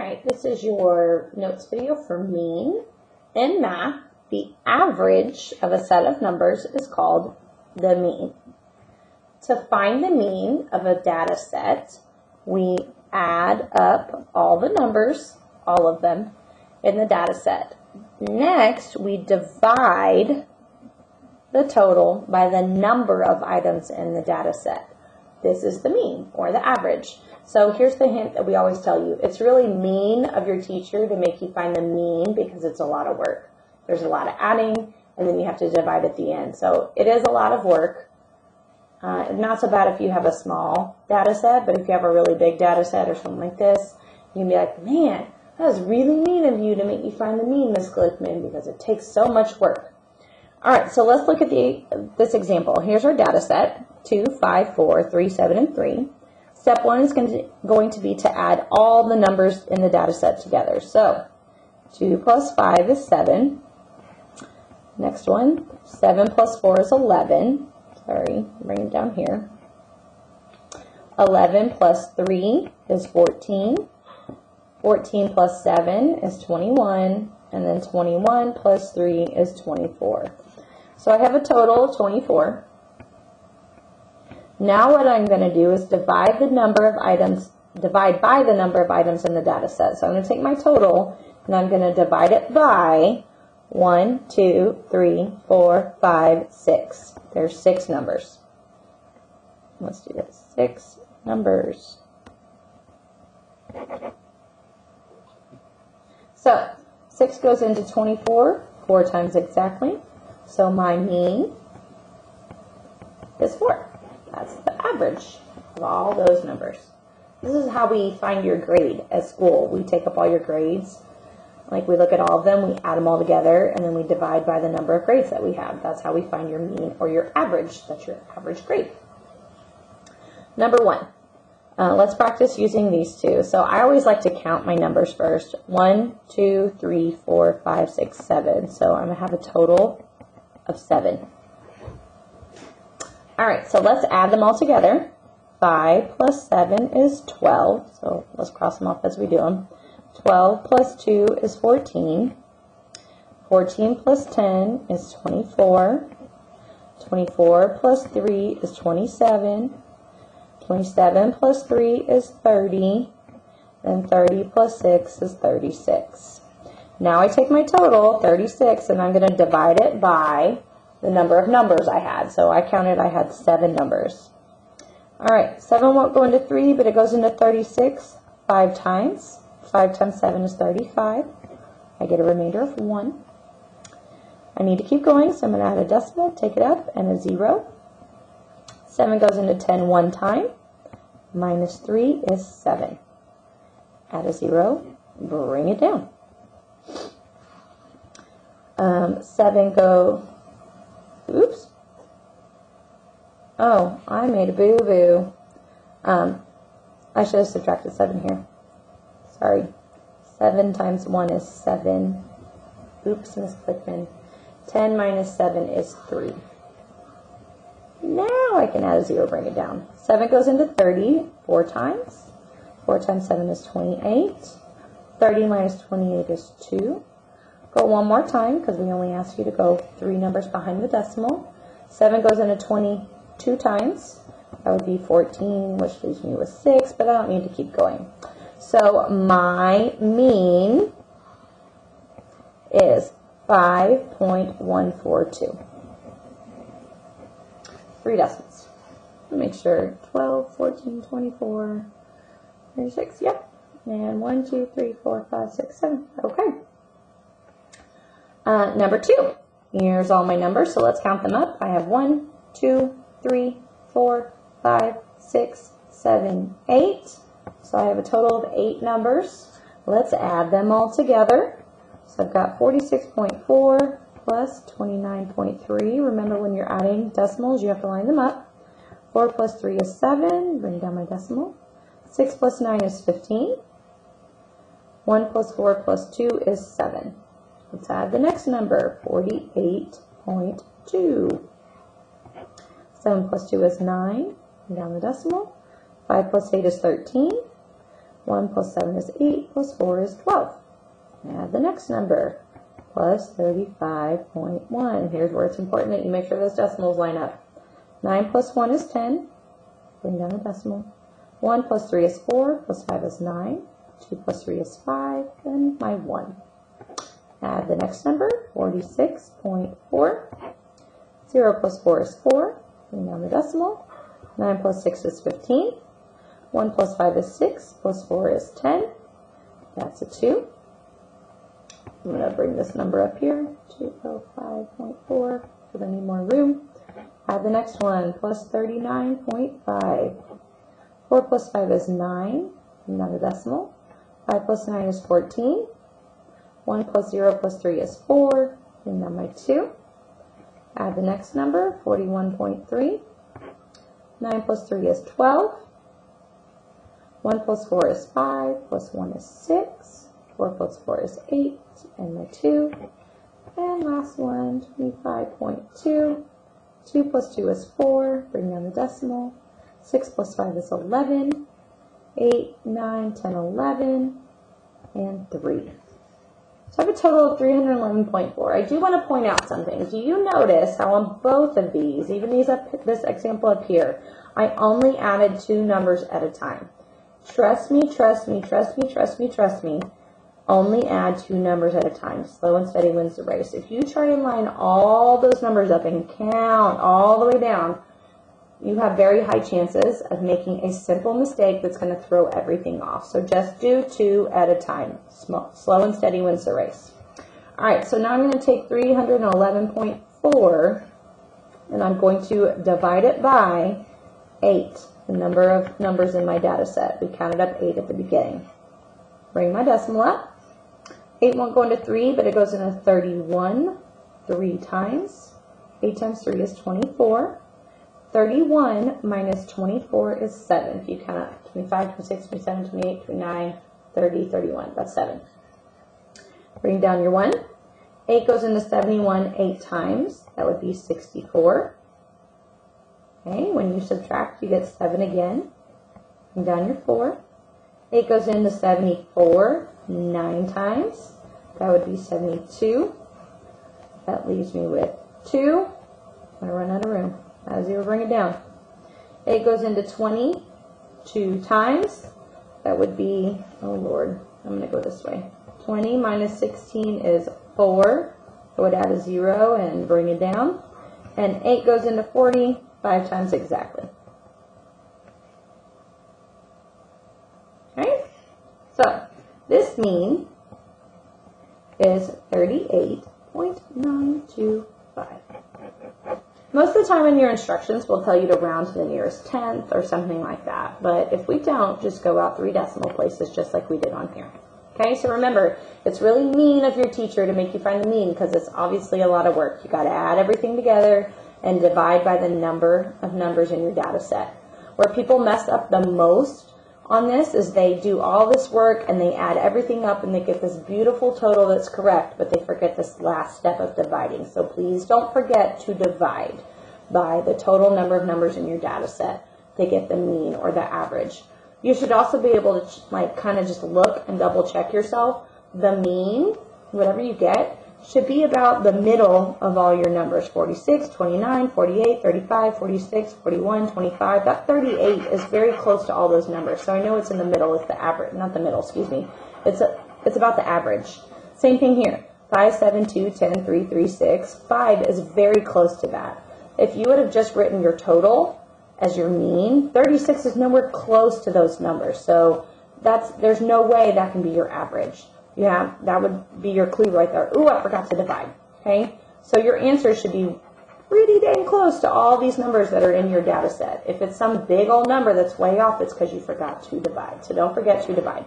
Alright, this is your notes video for mean. In math, the average of a set of numbers is called the mean. To find the mean of a data set, we add up all the numbers, all of them, in the data set. Next, we divide the total by the number of items in the data set. This is the mean, or the average. So here's the hint that we always tell you. It's really mean of your teacher to make you find the mean because it's a lot of work. There's a lot of adding, and then you have to divide at the end. So it is a lot of work. Not so bad if you have a small data set, but if you have a really big data set or something like this, you can be like, man, that was really mean of you to make me find the mean, Miss Glickman, because it takes so much work. All right, so let's look at this example. Here's our data set, 2, 5, 4, 3, 7, and 3. Step 1 is going to be to add all the numbers in the data set together. So 2 plus 5 is 7. Next one, 7 plus 4 is 11. Sorry, bring it down here. 11 plus 3 is 14. 14 plus 7 is 21. And then 21 plus 3 is 24. So I have a total of 24. Now what I'm going to do is divide by the number of items in the data set. So I'm going to take my total and I'm going to divide it by 1, 2, 3, 4, 5, 6. There's 6 numbers. Let's do this. 6 numbers. So 6 goes into 24 4 times exactly. So my mean is 4. That's the average of all those numbers. This is how we find your grade at school. We take up all your grades. Like we look at all of them, we add them all together, and then we divide by the number of grades that we have. That's how we find your mean or your average. That's your average grade. Number 1. Let's practice using these two. So I always like to count my numbers first. 1, 2, 3, 4, 5, 6, 7. So I'm going to have a total of 7. All right, so let's add them all together. 5 plus 7 is 12. So let's cross them off as we do them. 12 plus 2 is 14. 14 plus 10 is 24. 24 plus 3 is 27. 27 plus 3 is 30. And 30 plus 6 is 36. Now I take my total, 36, and I'm going to divide it by the number of numbers I had. So I counted I had 7 numbers. All right, 7 won't go into 3, but it goes into 36 5 times. 5 times 7 is 35. I get a remainder of 1. I need to keep going, so I'm going to add a decimal, take it up, and a 0. 7 goes into 10 one time. Minus 3 is 7. Add a 0, bring it down. 7 go... Oops. Oh, I made a boo-boo. I should have subtracted 7 here. Sorry. 7 times 1 is 7. Oops, Miss Glickman. 10 minus 7 is 3. Now I can add a 0, bring it down. 7 goes into 30 4 times. 4 times 7 is 28. 30 minus 28 is 2. Go one more time because we only asked you to go 3 numbers behind the decimal. 7 goes into 22 times. That would be 14, which leaves me with 6, but I don't need to keep going. So my mean is 5.142. 3 decimals. Make sure 12, 14, 24, 36, yep. And 1, 2, 3, 4, 5, 6, 7. Okay. Number 2. Here's all my numbers, so let's count them up. I have 1, 2, 3, 4, 5, 6, 7, 8. So I have a total of 8 numbers. Let's add them all together. So I've got 46.4 plus 29.3. Remember, when you're adding decimals, you have to line them up. 4 plus 3 is 7. Bring down my decimal. 6 plus 9 is 15. 1 plus 4 plus 2 is 7. Let's add the next number, 48.2. 7 plus 2 is 9. Bring down the decimal. 5 plus 8 is 13. 1 plus 7 is 8, plus 4 is 12. Add the next number, plus 35.1. Here's where it's important that you make sure those decimals line up. 9 plus 1 is 10. Bring down the decimal. 1 plus 3 is 4, plus 5 is 9. 2 plus 3 is 5, and my 1. Add the next number, 46.4. 0 plus 4 is 4. Bring down the decimal. 9 plus 6 is 15. 1 plus 5 is 6, plus 4 is 10. That's a 2. I'm going to bring this number up here, 205.4, because I need more room. Add the next one, plus 39.5. 4 plus 5 is 9, another decimal. 5 plus 9 is 14. 1 plus 0 plus 3 is 4, and then my 2. Add the next number, 41.3. 9 plus 3 is 12. 1 plus 4 is 5, plus 1 is 6. 4 plus 4 is 8, and my 2. And last one, 25.2. 2 plus 2 is 4, bring down the decimal. 6 plus 5 is 11. 8, 9, 10, 11, and 3. So I have a total of 311.4. I do want to point out something. Do you notice how on both of these, even this example up here, I only added 2 numbers at a time? Trust me, trust me, trust me, trust me, trust me. Only add 2 numbers at a time. Slow and steady wins the race. If you try and line all those numbers up and count all the way down, you have very high chances of making a simple mistake that's going to throw everything off. So just do 2 at a time. Slow and steady wins the race. All right, so now I'm going to take 311.4 and I'm going to divide it by 8, the number of numbers in my data set. We counted up 8 at the beginning. Bring my decimal up. 8 won't go into 3, but it goes into 31 3 times. 8 times 3 is 24. 31 minus 24 is 7. If you count up 25, 26, 27, 28, 29, 30, 31. That's 7. Bring down your 1. 8 goes into 71 8 times. That would be 64. Okay, when you subtract, you get 7 again. Bring down your 4. 8 goes into 74 9 times. That would be 72. That leaves me with 2. I'm going to run out of room. Add a 0, bring it down. 8 goes into 20 2 times. That would be, oh Lord, I'm going to go this way. 20 minus 16 is 4. I would add a 0 and bring it down. And 8 goes into 40 5 times exactly. Okay? So, this mean is 38.925. Most of the time in your instructions, we'll tell you to round to the nearest tenth or something like that. But if we don't, just go out 3 decimal places just like we did on here. Okay, so remember, it's really mean of your teacher to make you find the mean because it's obviously a lot of work. You got to add everything together and divide by the number of numbers in your data set. Where people mess up the most on this is they do all this work and they add everything up and they get this beautiful total that's correct, but they forget this last step of dividing. So please don't forget to divide by the total number of numbers in your data set to get the mean or the average. You should also be able to kind of just look and double check yourself. The mean, whatever you get, should be about the middle of all your numbers. 46, 29, 48, 35, 46, 41, 25. That 38 is very close to all those numbers. So I know it's in the middle. It's the average, not the middle, excuse me. It's about the average. Same thing here. 5, 7, 2, 10, 3, 3, 6. 5 is very close to that. If you would have just written your total as your mean, 36 is nowhere close to those numbers. So there's no way that can be your average. Yeah, that would be your clue right there. Ooh, I forgot to divide. Okay, so your answer should be pretty dang close to all these numbers that are in your data set. If it's some big old number that's way off, it's because you forgot to divide. So don't forget to divide.